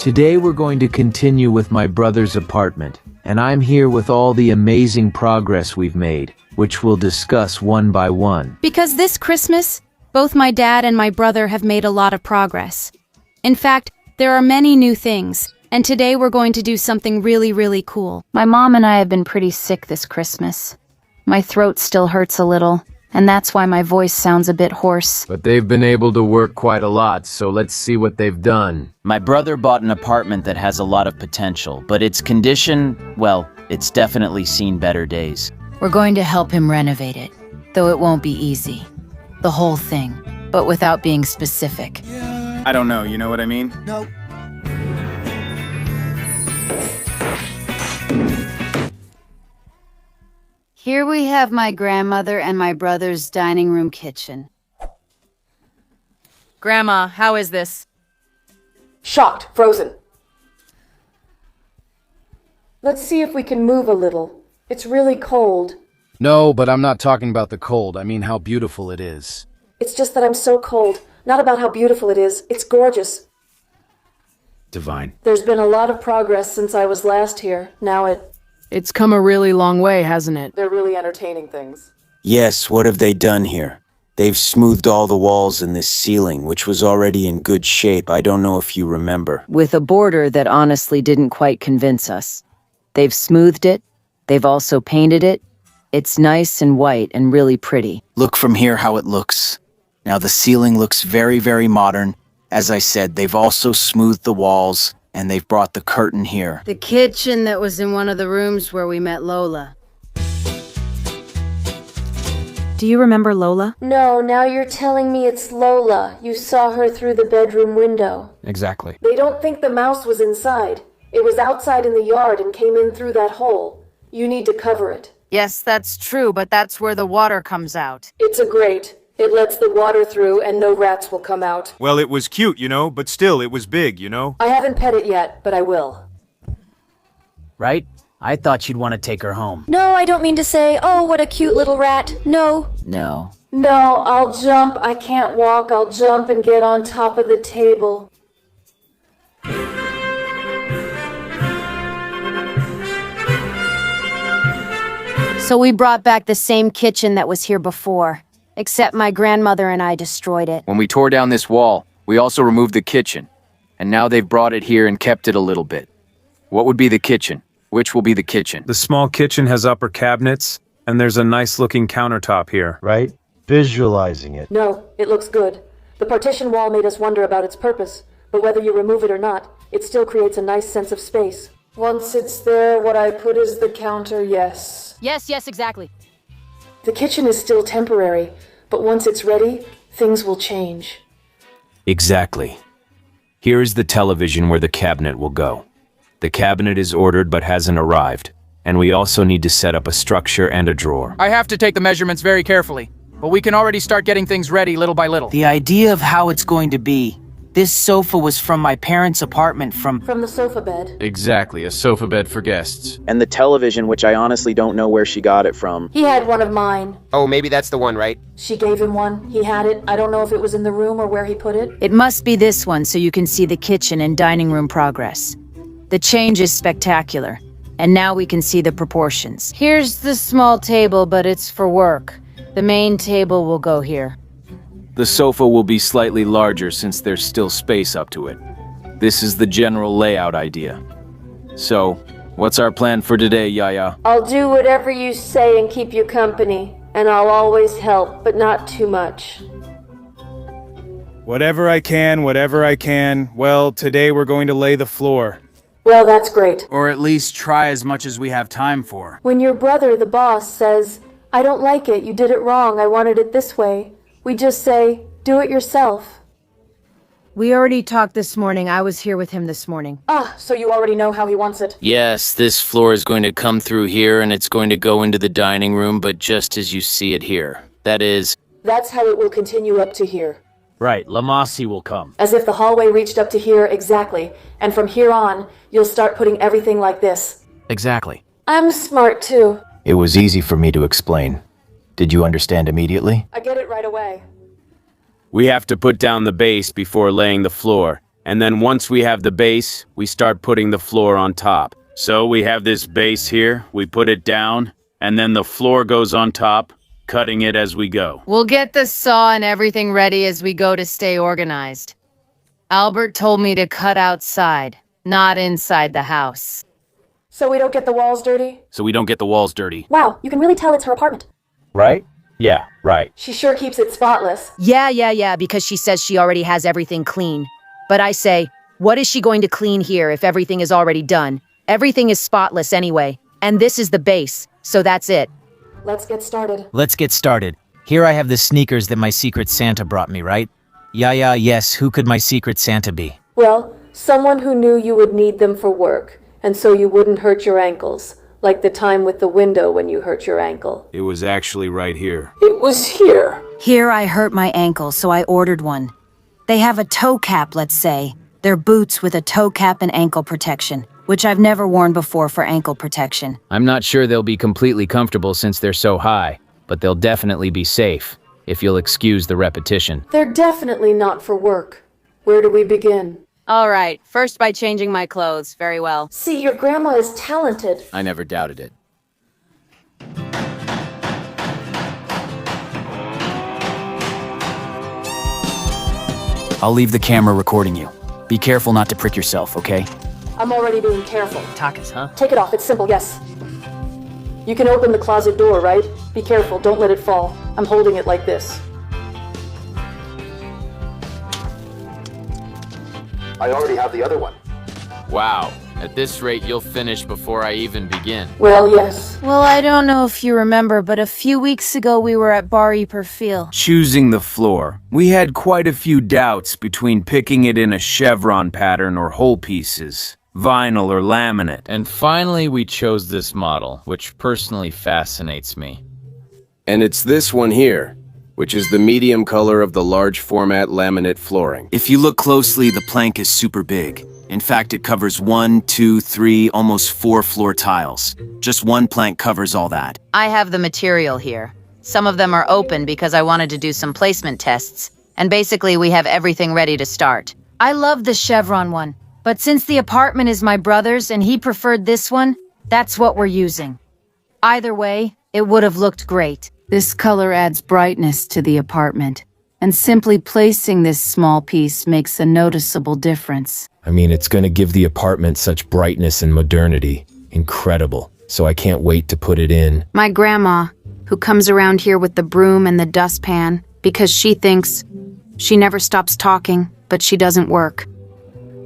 Today we're going to continue with my brother's apartment, and I'm here with all the amazing progress we've made, which we'll discuss one by one. Because this Christmas, both my dad and my brother have made a lot of progress. In fact, there are many new things, and today we're going to do something really cool. My mom and I have been pretty sick this Christmas. My throat still hurts a little, and that's why my voice sounds a bit hoarse. But they've been able to work quite a lot, so let's see what they've done. My brother bought an apartment that has a lot of potential, but its condition, well, it's definitely seen better days. We're going to help him renovate it, though it won't be easy. The whole thing, but without being specific. I don't know, you know what I mean? No. Here we have my grandmother and my brother's dining room kitchen. Grandma, how is this? Shocked, frozen. Let's see if we can move a little. It's really cold. No, but I'm not talking about the cold. I mean how beautiful it is. It's just that I'm so cold. Not about how beautiful it is. It's gorgeous. Divine. There's been a lot of progress since I was last here. Now It's come a really long way, hasn't it? they're really entertaining things. Yes, what have they done here? They've smoothed all the walls in this ceiling, which was already in good shape. I don't know if you remember. With a border that honestly didn't quite convince us. They've smoothed it. They've also painted it. It's nice and white and really pretty. Look from here how it looks. Now the ceiling looks very modern. As I said, they've also smoothed the walls, and they've brought the curtain here. The kitchen that was in one of the rooms where we met Lola. Do you remember Lola? No, now you're telling me it's Lola. You saw her through the bedroom window. Exactly. They don't think the mouse was inside. It was outside in the yard and came in through that hole. You need to cover it. Yes, that's true, but that's where the water comes out. It's a grate. It lets the water through and no rats will come out. Well, it was cute, but still, it was big, I haven't pet it yet, but I will. Right? I thought you'd want to take her home. No, I don't mean to say, oh, what a cute little rat. No. No. No, I'll jump. I can't walk. I'll jump and get on top of the table. So we brought back the same kitchen that was here before, except my grandmother and I destroyed it. When we tore down this wall, we also removed the kitchen, and now they've brought it here and kept it a little bit. What would be the kitchen? Which will be the kitchen? The small kitchen has upper cabinets, and there's a nice-looking countertop here. Right? Visualizing it. No, it looks good. The partition wall made us wonder about its purpose, but whether you remove it or not, it still creates a nice sense of space. Once it's there, what I put is the counter, yes. Yes, exactly. The kitchen is still temporary, but once it's ready, things will change. Exactly. Here is the television where the cabinet will go. The cabinet is ordered but hasn't arrived, and we also need to set up a structure and a drawer. I have to take the measurements very carefully, but we can already start getting things ready little by little. The idea of how it's going to be. This sofa was from my parents' apartment From the sofa bed. Exactly, a sofa bed for guests. And the television, which I honestly don't know where she got it from. He had one of mine. Oh, maybe that's the one, right? She gave him one. He had it. I don't know if it was in the room or where he put it. It must be this one so you can see the kitchen and dining room progress. The change is spectacular, and now we can see the proportions. Here's the small table, but it's for work. The main table will go here. The sofa will be slightly larger since there's still space up to it. This is the general layout idea. So, what's our plan for today, Yaya? I'll do whatever you say and keep you company. And I'll always help, but not too much. Whatever I can. Well, today we're going to lay the floor. Well, that's great. Or at least try as much as we have time for. When your brother, the boss, says, I don't like it, you did it wrong, I wanted it this way, we just say, do it yourself. We already talked this morning. I was here with him this morning. Ah, so you already know how he wants it. Yes, this floor is going to come through here, and it's going to go into the dining room, but just as you see it here. That is... That's how it will continue up to here. Right, Lamasi will come. As if the hallway reached up to here exactly, and from here on, you'll start putting everything like this. Exactly. I'm smart too. It was easy for me to explain. Did you understand immediately? I get it right away. We have to put down the base before laying the floor, And then once we have the base, we start putting the floor on top. So we have this base here, we put it down, and then the floor goes on top, cutting it as we go. We'll get the saw and everything ready as we go to stay organized. Albert told me to cut outside, not inside the house. So we don't get the walls dirty? Wow, you can really tell it's her apartment. Right? Yeah, right. She sure keeps it spotless. Yeah, because she says she already has everything clean. But I say, what is she going to clean here if everything is already done? Everything is spotless anyway, and this is the base, so that's it. Let's get started. Let's get started. Here I have the sneakers that my Secret Santa brought me, right? Yes, who could my Secret Santa be? Well, someone who knew you would need them for work, and so you wouldn't hurt your ankles. Like the time with the window when you hurt your ankle. It was actually right here. It was here. Here I hurt my ankle, so I ordered one. They have a toe cap, let's say. They're boots with a toe cap and ankle protection, which I've never worn before for ankle protection. I'm not sure they'll be completely comfortable since they're so high, but they'll definitely be safe, if you'll excuse the repetition. They're definitely not for work. Where do we begin? All right, first by changing my clothes. Very well. See, your grandma is talented. I never doubted it. I'll leave the camera recording you. Be careful not to prick yourself, okay? I'm already being careful. Takas, huh? Take it off, it's simple, yes. You can open the closet door, right? Be careful, don't let it fall. I'm holding it like this. I already have the other one. Wow, at this rate you'll finish before I even begin. Well, yes. Well, I don't know if you remember, but a few weeks ago we were at Bari Perfil. Choosing the floor, we had quite a few doubts between picking it in a chevron pattern or whole pieces, vinyl or laminate. And finally we chose this model, which personally fascinates me. And it's this one here, which is the medium color of the large format laminate flooring. If you look closely, the plank is super big. In fact, it covers 1, 2, 3, almost 4 floor tiles. Just one plank covers all that. I have the material here. Some of them are open because I wanted to do some placement tests. And basically, we have everything ready to start. I love the chevron one, but since the apartment is my brother's and he preferred this one, that's what we're using. Either way, it would have looked great. This color adds brightness to the apartment, and simply placing this small piece makes a noticeable difference. I mean, it's going to give the apartment such brightness and modernity. Incredible. So I can't wait to put it in. My grandma, who comes around here with the broom and the dustpan, because she thinks she never stops talking, but she doesn't work.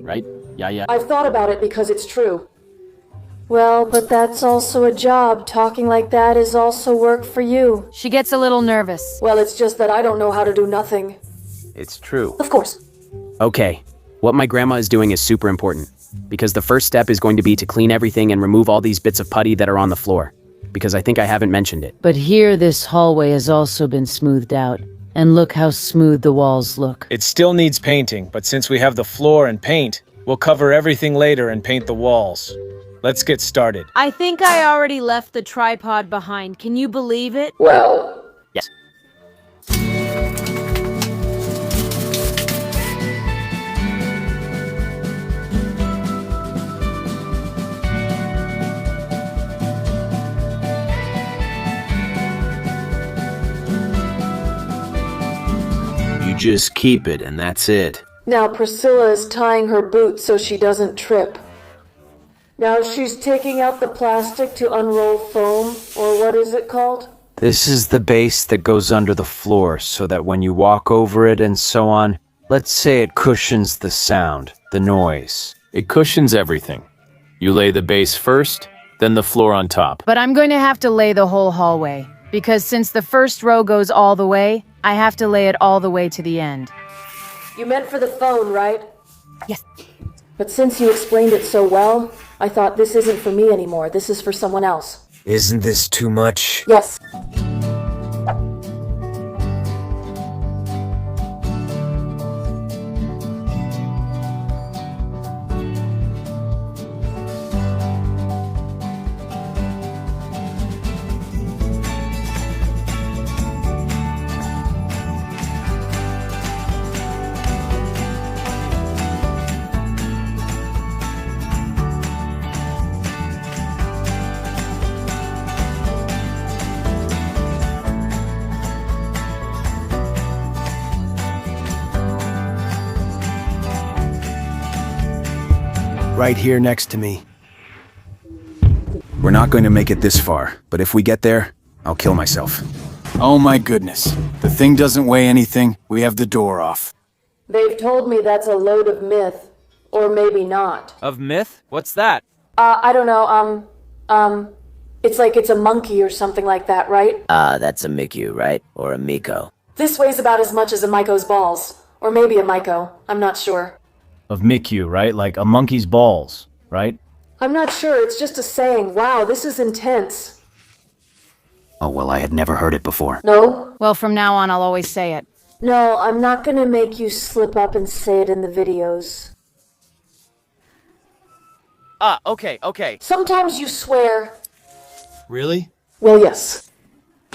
Right? Yeah. I've thought about it because it's true. Well, but that's also a job. Talking like that is also work for you. She gets a little nervous. Well, it's just that I don't know how to do nothing. It's true. Of course. Okay, what my grandma is doing is super important, because the first step is going to be to clean everything and remove all these bits of putty that are on the floor, because I think I haven't mentioned it. But here this hallway has also been smoothed out, and look how smooth the walls look. It still needs painting, but since we have the floor and paint, we'll cover everything later and paint the walls. Let's get started. I think I already left the tripod behind. Can you believe it? Well... Yes. You just keep it and that's it. Now Priscilla is tying her boot so she doesn't trip. Now she's taking out the plastic to unroll foam, or what is it called? This is the base that goes under the floor so that when you walk over it and so on, let's say it cushions the sound, the noise. It cushions everything. You lay the base first, then the floor on top. But I'm going to have to lay the whole hallway, because since the first row goes all the way, I have to lay it all the way to the end. You meant for the phone, right? Yes. But since you explained it so well, I thought this isn't for me anymore. This is for someone else. Isn't this too much? Yes. Right here next to me. We're not going to make it this far, but if we get there, I'll kill myself. Oh my goodness. The thing doesn't weigh anything. We have the door off. They've told me that's a load of myth. Or maybe not. Of myth? What's that? I don't know, it's like it's a monkey or something like that, right? That's a Miku, right? Or a Miko. This weighs about as much as a Maiko's balls. Or maybe a Maiko. I'm not sure. Of Miku, right? Like a monkey's balls, right? I'm not sure, it's just a saying. Wow, this is intense. Oh, well, I had never heard it before. No? Well, from now on, I'll always say it. No, I'm not gonna make you slip up and say it in the videos. Okay. Sometimes you swear. Really? Well, yes.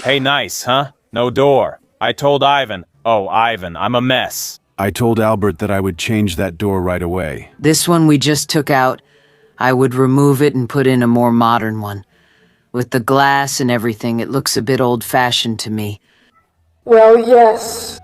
Hey, nice, huh? No door. I told Ivan. Oh, Ivan, I'm a mess. I told Albert that I would change that door right away. This one we just took out. I would remove it and put in a more modern one. With the glass and everything, it looks a bit old-fashioned to me. Well, yes.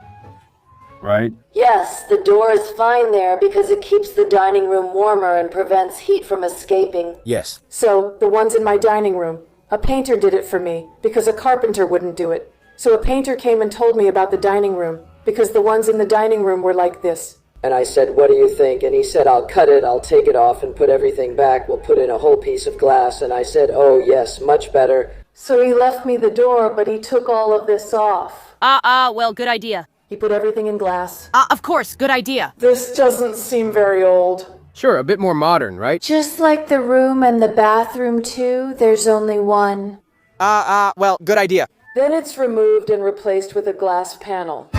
Right? Yes, the door is fine there because it keeps the dining room warmer and prevents heat from escaping. Yes. So, the ones in my dining room. A painter did it for me because a carpenter wouldn't do it. So a painter came and told me about the dining room because the ones in the dining room were like this. And I said, what do you think? And he said, I'll cut it, I'll take it off and put everything back. We'll put in a whole piece of glass. And I said, oh yes, much better. So he left me the door, but he took all of this off. Well, good idea. He put everything in glass. Of course, good idea. This doesn't seem very old. Sure, a bit more modern, right? Just like the room and the bathroom too, there's only one. Well, good idea. Then it's removed and replaced with a glass panel.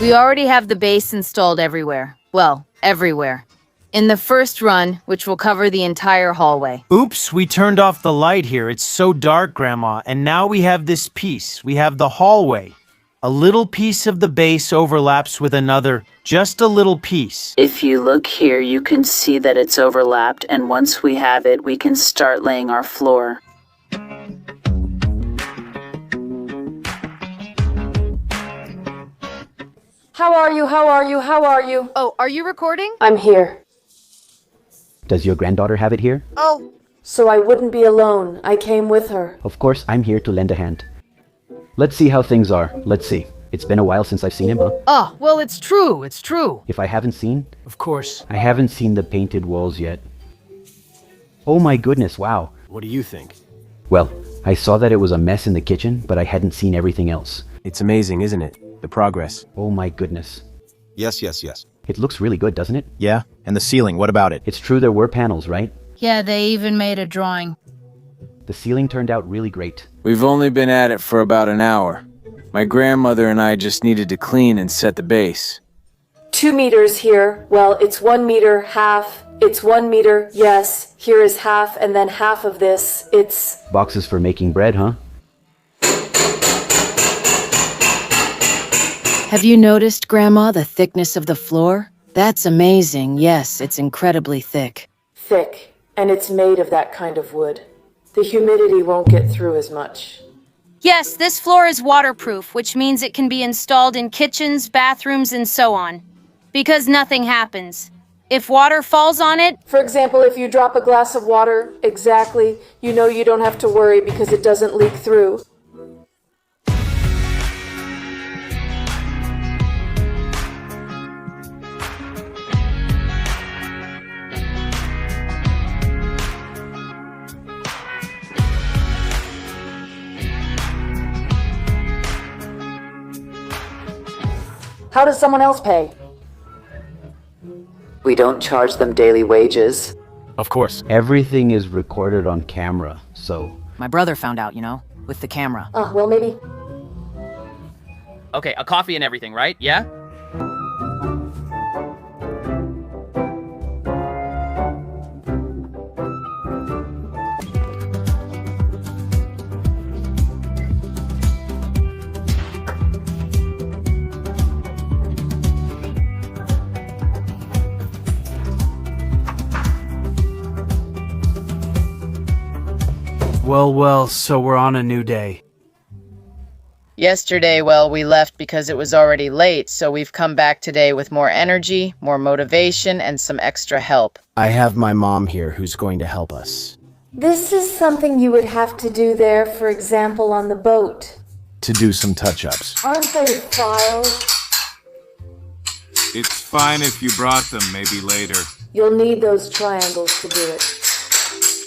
We already have the base installed everywhere. Well, everywhere. In the first run, which will cover the entire hallway. Oops, we turned off the light here. It's so dark, Grandma. And now we have this piece. We have the hallway. A little piece of the base overlaps with another, just a little piece. If you look here, you can see that it's overlapped, and once we have it, we can start laying our floor. How are you? Oh, are you recording? I'm here. Does your granddaughter have it here? Oh. So I wouldn't be alone. I came with her. Of course, I'm here to lend a hand. Let's see how things are. Let's see. It's been a while since I've seen him, huh? Oh, well, it's true. If I haven't seen? Of course. I haven't seen the painted walls yet. Oh my goodness, wow. What do you think? Well, I saw that it was a mess in the kitchen, but I hadn't seen everything else. It's amazing, isn't it? The progress. Oh my goodness. Yes. It looks really good, doesn't it? Yeah, and the ceiling, what about it? It's true there were panels, right? Yeah, they even made a drawing. The ceiling turned out really great. We've only been at it for about an hour. My grandmother and I just needed to clean and set the base. 2 meters here. Well, it's 1 meter, half. It's 1 meter, yes. Here is half, and then half of this. It's... Boxes for making bread, huh? Have you noticed, Grandma, the thickness of the floor? That's amazing. Yes, it's incredibly thick. Thick, and it's made of that kind of wood. The humidity won't get through as much. Yes, this floor is waterproof, which means it can be installed in kitchens, bathrooms, and so on. Because nothing happens. If water falls on it... For example, if you drop a glass of water, exactly, you know you don't have to worry because it doesn't leak through. How does someone else pay? We don't charge them daily wages. Of course. Everything is recorded on camera, so... My brother found out, with the camera. Well, maybe. Okay, a coffee and everything, right? Yeah? Well, so we're on a new day. Yesterday, well, we left because it was already late, so we've come back today with more energy, more motivation, and some extra help. I have my mom here who's going to help us. This is something you would have to do there, for example, on the boat. To do some touch-ups. Aren't they files? It's fine if you brought them, maybe later. You'll need those triangles to do it.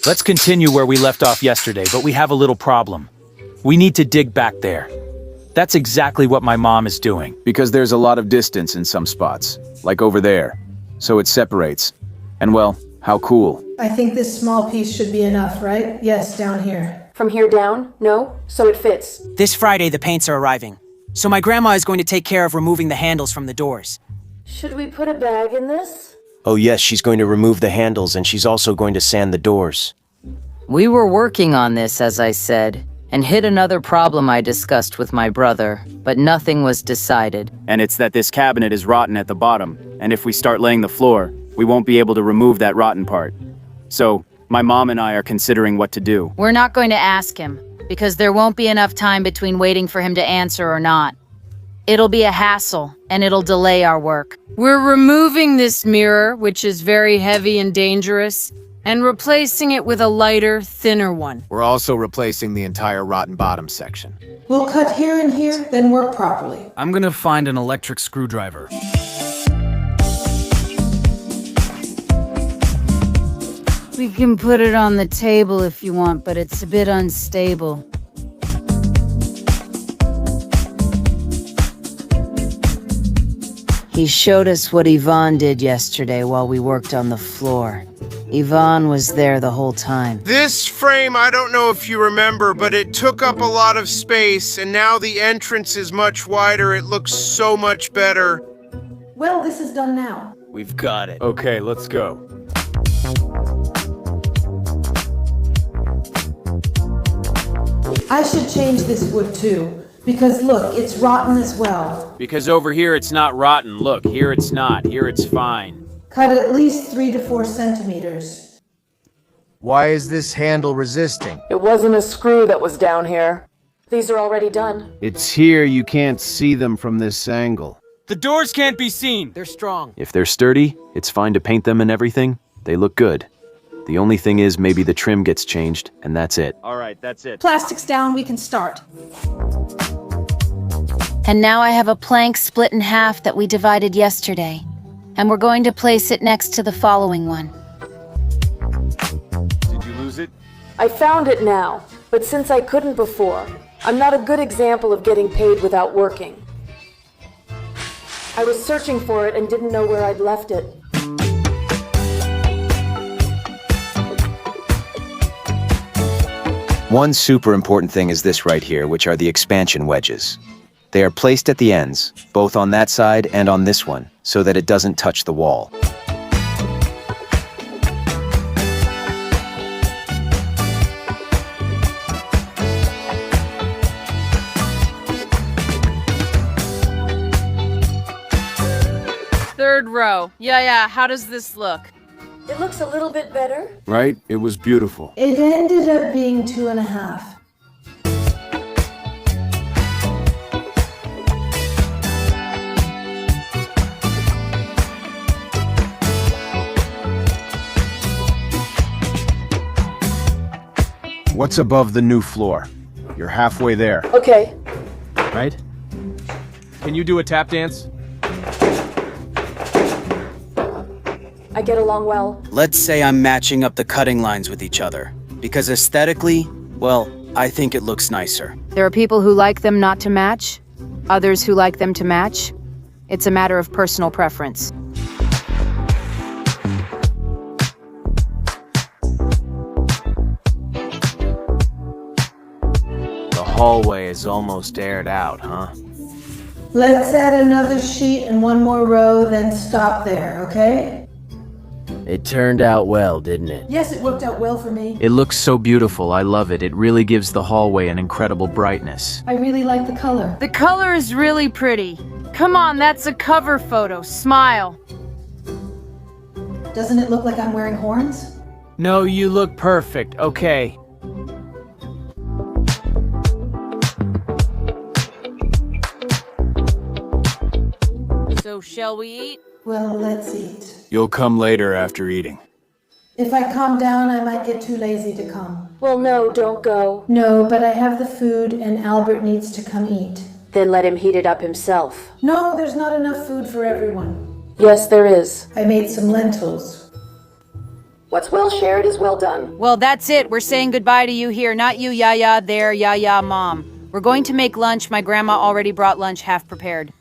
Let's continue where we left off yesterday, but we have a little problem. We need to dig back there. That's exactly what my mom is doing. Because there's a lot of distance in some spots, like over there. So it separates. And well, how cool. I think this small piece should be enough, right? Yes, down here. From here down? No? So it fits. This Friday, the paints are arriving. So my grandma is going to take care of removing the handles from the doors. Should we put a bag in this? Oh yes, she's going to remove the handles and she's also going to sand the doors. We were working on this, as I said, and hit another problem I discussed with my brother, but nothing was decided. And it's that this cabinet is rotten at the bottom, and if we start laying the floor, we won't be able to remove that rotten part. So, my mom and I are considering what to do. We're not going to ask him, because there won't be enough time between waiting for him to answer or not. It'll be a hassle, and it'll delay our work. We're removing this mirror, which is very heavy and dangerous, and replacing it with a lighter, thinner one. We're also replacing the entire rotten bottom section. We'll cut here and here, then work properly. I'm gonna find an electric screwdriver. We can put it on the table if you want, but it's a bit unstable. He showed us what Yvonne did yesterday while we worked on the floor. Yvonne was there the whole time. This frame, I don't know if you remember, but it took up a lot of space, and now the entrance is much wider. It looks so much better. Well, this is done now. We've got it. Okay, let's go. I should change this wood too, because look, it's rotten as well. Because over here it's not rotten. Look, here it's not. Here it's fine. Cut at least 3 to 4 centimeters. Why is this handle resisting? It wasn't a screw that was down here. These are already done. It's here, you can't see them from this angle. The doors can't be seen. They're strong. If they're sturdy, it's fine to paint them and everything. They look good. The only thing is maybe the trim gets changed, and that's it. All right, that's it. Plastic's down, we can start. And now I have a plank split in half that we divided yesterday. And we're going to place it next to the following one. Did you lose it? I found it now, but since I couldn't before, I'm not a good example of getting paid without working. I was searching for it and didn't know where I'd left it. One super important thing is this right here, which are the expansion wedges. They are placed at the ends, both on that side and on this one, so that it doesn't touch the wall. Third row. Yeah, how does this look? It looks a little bit better. Right? It was beautiful. It ended up being 2.5. What's above the new floor? You're halfway there. Okay. Right? Can you do a tap dance? I get along well. Let's say I'm matching up the cutting lines with each other. Because aesthetically, well, I think it looks nicer. There are people who like them not to match, others who like them to match. It's a matter of personal preference. The hallway is almost aired out, huh? Let's add another sheet and one more row, then stop there, okay? It turned out well, didn't it? Yes, it worked out well for me. It looks so beautiful, I love it. It really gives the hallway an incredible brightness. I really like the color. The color is really pretty. Come on, that's a cover photo. Smile. Doesn't it look like I'm wearing horns? No, you look perfect. Okay. So, shall we eat? Well, let's eat. You'll come later after eating. If I calm down, I might get too lazy to come. Well, no, don't go. No, but I have the food and Albert needs to come eat. Then let him heat it up himself. No, there's not enough food for everyone. Yes, there is. I made some lentils. What's well shared is well done. Well, that's it. We're saying goodbye to you here, not you, Yaya, there, Yaya, Mom. We're going to make lunch. My grandma already brought lunch half prepared.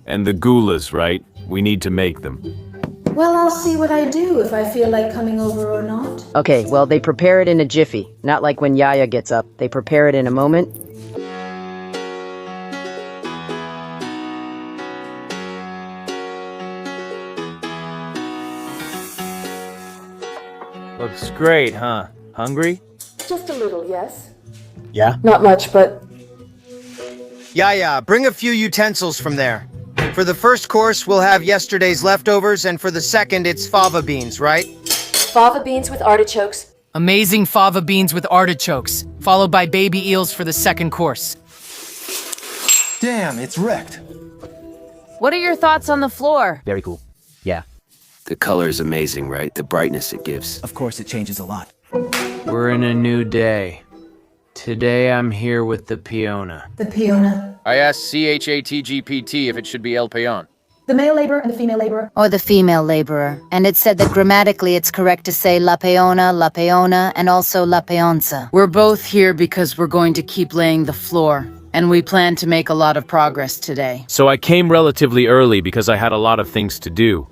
And the gulas, right? We need to make them. Well, I'll see what I do if I feel like coming over or not. Okay, well, they prepare it in a jiffy. Not like when Yaya gets up. They prepare it in a moment. Looks great, huh? Hungry? Just a little, yes? Yeah? Not much, but... Yeah, bring a few utensils from there. For the first course, we'll have yesterday's leftovers, and for the second, it's fava beans, right? Fava beans with artichokes. Amazing fava beans with artichokes, followed by baby eels for the second course. Damn, it's wrecked. What are your thoughts on the floor? Very cool. Yeah. The color's amazing, right? The brightness it gives. Of course, it changes a lot. We're in a new day. Today I'm here with the peona. The peona. I asked ChatGPT if it should be El Peon. The male laborer and the female laborer. Or the female laborer. And it said that grammatically it's correct to say la peona, and also la peonza. We're both here because we're going to keep laying the floor. And we plan to make a lot of progress today. So I came relatively early because I had a lot of things to do.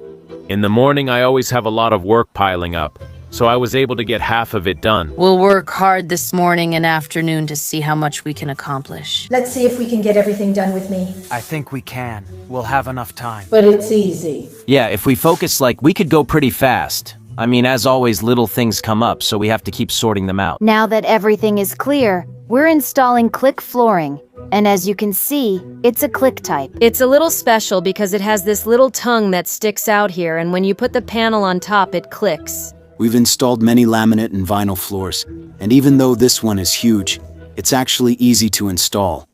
In the morning, I always have a lot of work piling up, so I was able to get half of it done. We'll work hard this morning and afternoon to see how much we can accomplish. Let's see if we can get everything done with me. I think we can. We'll have enough time. But it's easy. Yeah, if we focus, we could go pretty fast. I mean, as always, little things come up, so we have to keep sorting them out. Now that everything is clear, we're installing click flooring. And as you can see, it's a click type. It's a little special because it has this little tongue that sticks out here, and when you put the panel on top, it clicks. We've installed many laminate and vinyl floors, and even though this one is huge, it's actually easy to install.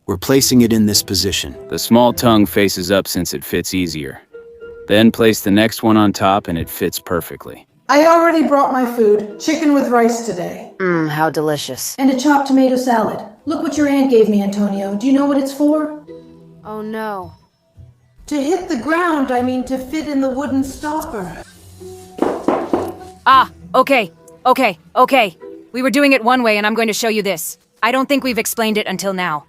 We're placing it in this position. The small tongue faces up since it fits easier. Then place the next one on top and it fits perfectly. I already brought my food. Chicken with rice today. How delicious. And a chopped tomato salad. Look what your aunt gave me, Antonio. Do you know what it's for? Oh no. To hit the ground, I mean to fit in the wooden stopper. Ah, okay. We were doing it one way and I'm going to show you this. I don't think we've explained it until now.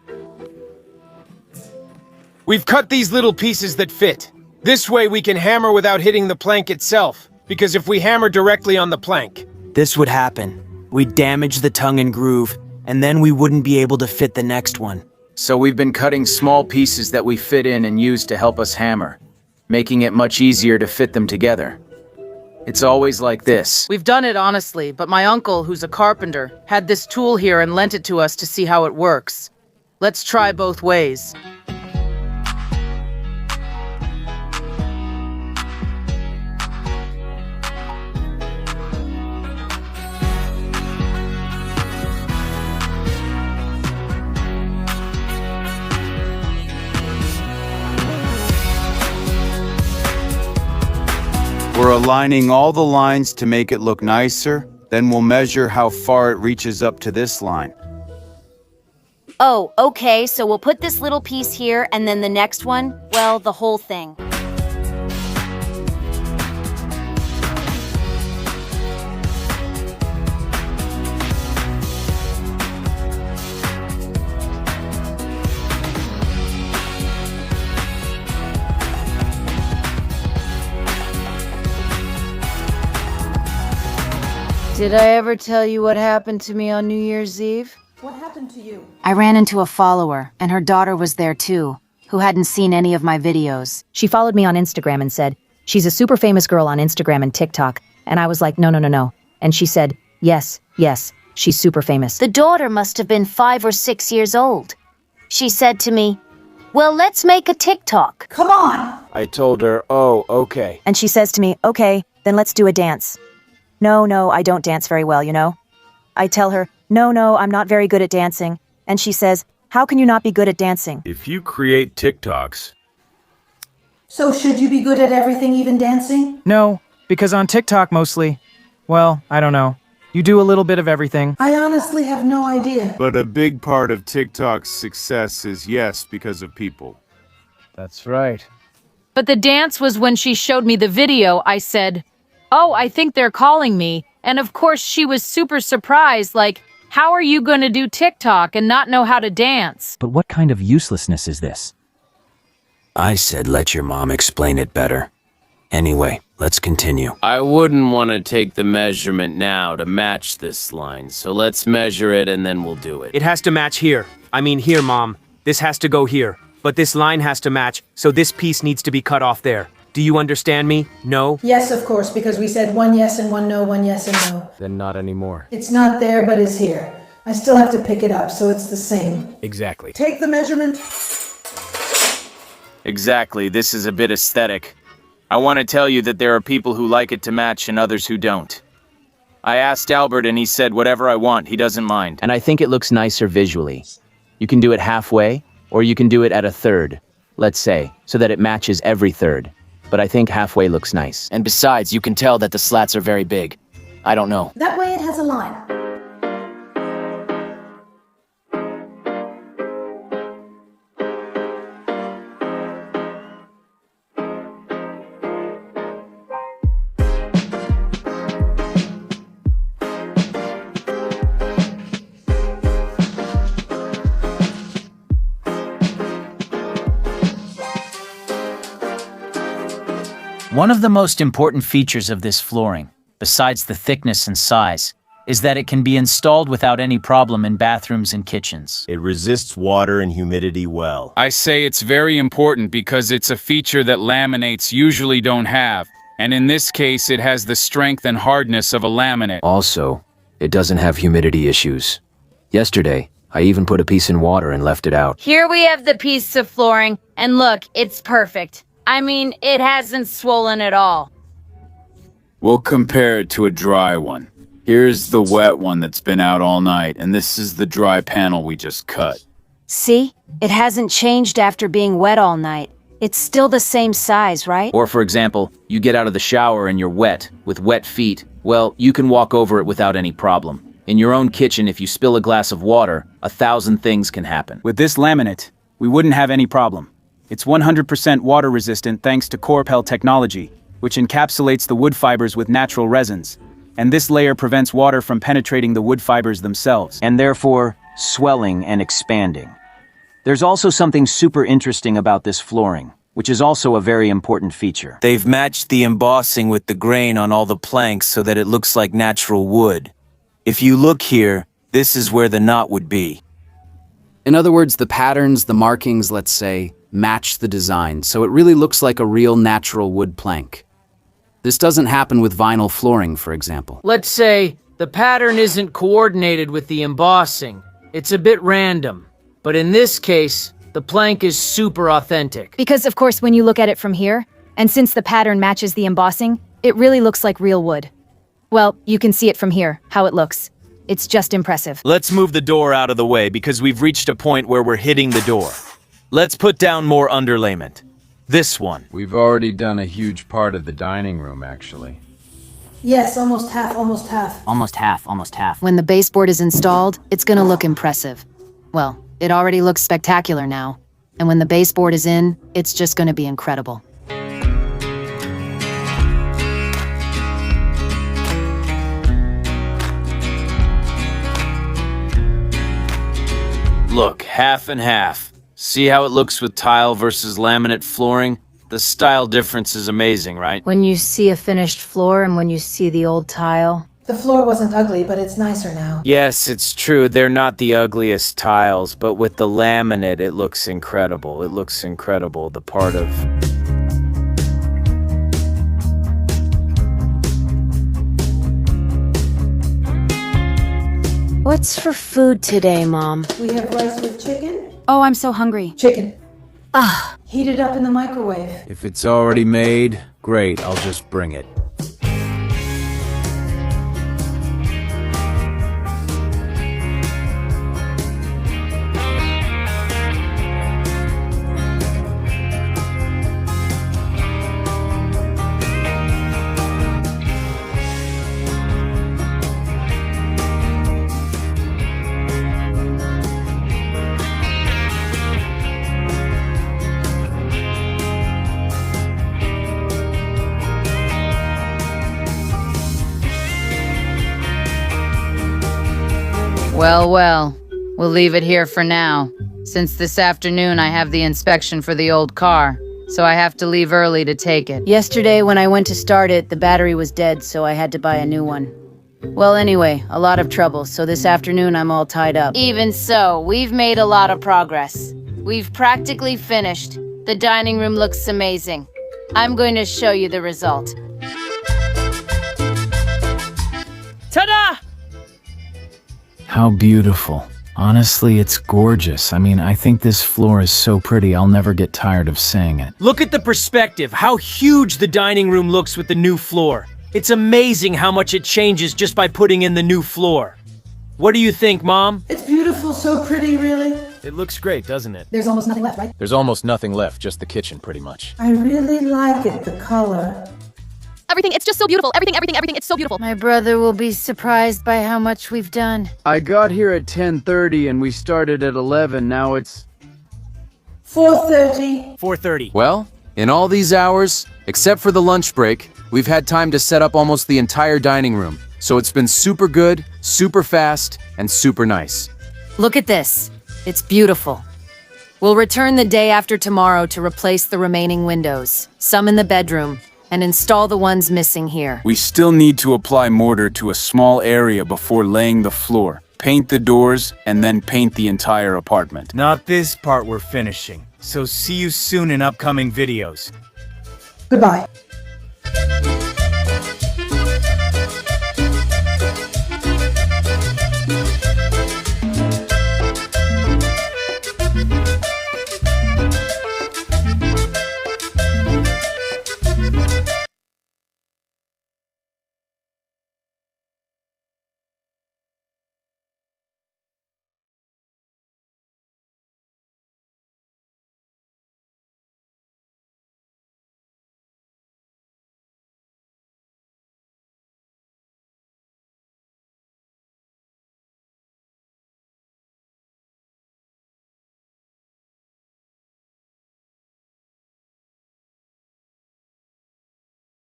We've cut these little pieces that fit. This way we can hammer without hitting the plank itself, because if we hammer directly on the plank... This would happen. We'd damage the tongue and groove, and then we wouldn't be able to fit the next one. So we've been cutting small pieces that we fit in and use to help us hammer, making it much easier to fit them together. It's always like this. We've done it honestly, but my uncle, who's a carpenter, had this tool here and lent it to us to see how it works. Let's try both ways. We're aligning all the lines to make it look nicer, then we'll measure how far it reaches up to this line. Oh, okay, so we'll put this little piece here and then the next one, well, the whole thing. Did I ever tell you what happened to me on New Year's Eve? What happened to you? I ran into a follower, and her daughter was there too, who hadn't seen any of my videos. She followed me on Instagram and said, she's a super famous girl on Instagram and TikTok. And I was like, no. And she said, yes, she's super famous. The daughter must have been 5 or 6 years old. She said to me, well, let's make a TikTok. Come on! I told her, oh, okay. And she says to me, okay, then let's do a dance. No, I don't dance very well, you know? I tell her, no, I'm not very good at dancing. And she says, how can you not be good at dancing? If you create TikToks, So should you be good at everything, even dancing? No, because on TikTok mostly. Well, I don't know. You do a little bit of everything. I honestly have no idea. But a big part of TikTok's success is yes, because of people. That's right. But the dance was when she showed me the video, I said, "Oh, I think they're calling me." And of course she was super surprised, like, how are you going to do TikTok and not know how to dance? But what kind of uselessness is this? I said let your mom explain it better. Anyway, let's continue. I wouldn't want to take the measurement now to match this line, so let's measure it and then we'll do it. It has to match here. I mean here, Mom. This has to go here. But this line has to match, so this piece needs to be cut off there. Do you understand me? No? Yes, of course, because we said one yes and one no, one yes and no. Then not anymore. It's not there, but is here. I still have to pick it up, so it's the same. Exactly. Take the measurement. Exactly, this is a bit aesthetic. I want to tell you that there are people who like it to match and others who don't. I asked Albert and he said whatever I want, he doesn't mind. And I think it looks nicer visually. You can do it halfway, or you can do it at a third, let's say, so that it matches every third. But I think halfway looks nice. And besides, you can tell that the slats are very big. I don't know. That way it has a line. One of the most important features of this flooring, besides the thickness and size, is that it can be installed without any problem in bathrooms and kitchens. It resists water and humidity well. I say it's very important because it's a feature that laminates usually don't have, and in this case it has the strength and hardness of a laminate. Also, it doesn't have humidity issues. Yesterday, I even put a piece in water and left it out. Here we have the piece of flooring, and look, it's perfect. I mean, it hasn't swollen at all. We'll compare it to a dry one. Here's the wet one that's been out all night, and this is the dry panel we just cut. See? It hasn't changed after being wet all night. It's still the same size, right? Or for example, you get out of the shower and you're wet, with wet feet. Well, you can walk over it without any problem. In your own kitchen, if you spill a glass of water, 1,000 things can happen. With this laminate, we wouldn't have any problem. It's 100% water resistant thanks to Corpel technology, which encapsulates the wood fibers with natural resins. And this layer prevents water from penetrating the wood fibers themselves. And therefore, swelling and expanding. There's also something super interesting about this flooring, which is also a very important feature. They've matched the embossing with the grain on all the planks so that it looks like natural wood. If you look here, this is where the knot would be. In other words, the patterns, the markings, let's say, match the design, so it really looks like a real natural wood plank. This doesn't happen with vinyl flooring, for example. Let's say the pattern isn't coordinated with the embossing. It's a bit random. But in this case, the plank is super authentic. Because of course when you look at it from here, and since the pattern matches the embossing, it really looks like real wood. Well, you can see it from here, how it looks. It's just impressive. Let's move the door out of the way because we've reached a point where we're hitting the door. Let's put down more underlayment. This one. We've already done a huge part of the dining room, actually. Yes, almost half, almost half. Almost half, almost half. When the baseboard is installed, it's gonna look impressive. Well, it already looks spectacular now. And when the baseboard is in, it's just gonna be incredible. Look, half and half. See how it looks with tile versus laminate flooring? The style difference is amazing, right? When you see a finished floor and when you see the old tile. The floor wasn't ugly, but it's nicer now. Yes, it's true. They're not the ugliest tiles, but with the laminate, it looks incredible. It looks incredible. The part of... What's for food today, Mom? We have rice with chicken. Oh, I'm so hungry. Chicken. Ah. Heat it up in the microwave. If it's already made, great, I'll just bring it. Well, well, we'll leave it here for now. Since this afternoon I have the inspection for the old car, so I have to leave early to take it. Yesterday when I went to start it, the battery was dead, so I had to buy a new one. Well, anyway, a lot of trouble, so this afternoon I'm all tied up. Even so, we've made a lot of progress. We've practically finished. The dining room looks amazing. I'm going to show you the result. Ta-da! How beautiful. Honestly, it's gorgeous. I mean, I think this floor is so pretty, I'll never get tired of saying it. Look at the perspective, how huge the dining room looks with the new floor. It's amazing how much it changes just by putting in the new floor. What do you think, Mom? It's beautiful, so pretty, really. It looks great, doesn't it? There's almost nothing left, right? There's almost nothing left, just the kitchen, pretty much. I really like it, the color. Everything, it's just so beautiful. Everything, it's so beautiful. My brother will be surprised by how much we've done. I got here at 10:30 and we started at 11. Now it's 4:30. 4:30. Well, in all these hours, except for the lunch break, we've had time to set up almost the entire dining room. So it's been super good, super fast, and super nice. Look at this. It's beautiful. We'll return the day after tomorrow to replace the remaining windows, some in the bedroom, and install the ones missing here. We still need to apply mortar to a small area before laying the floor, paint the doors, and then paint the entire apartment. Not this part we're finishing, so see you soon in upcoming videos. Goodbye.